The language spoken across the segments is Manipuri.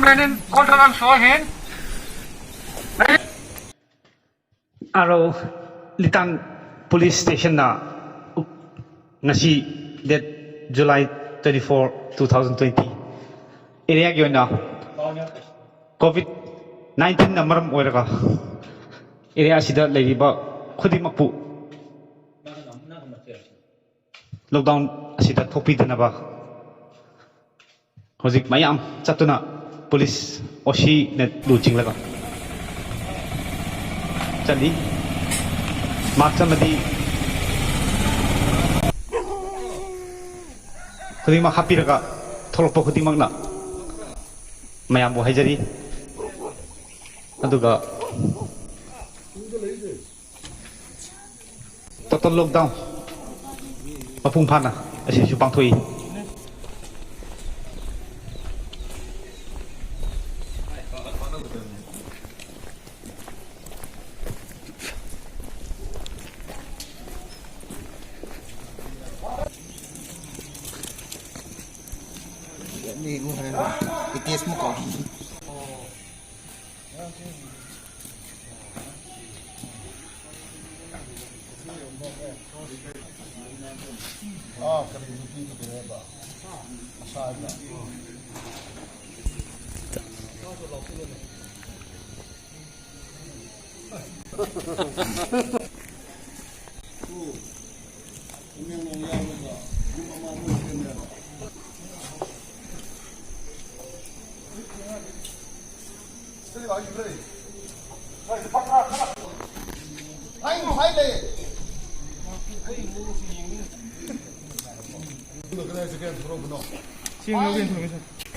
Lenin kontrakan sohin. Aro litang police station na ngasi date July 24, 2020. Area gyo na COVID-19 na maram oiraga area sida leiriba khudimakpu lockdown asida thokpidanaba hojik mayam chatuna police osi net luching laga chali makchamadi khudima hapiraga tholokpa khudimakna mayam bo haijari aduga total lockdown mapung phana asi su pangthoi Ini BTS mo ko. Kami hindi ko ba? Asada.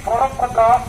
Orang pada,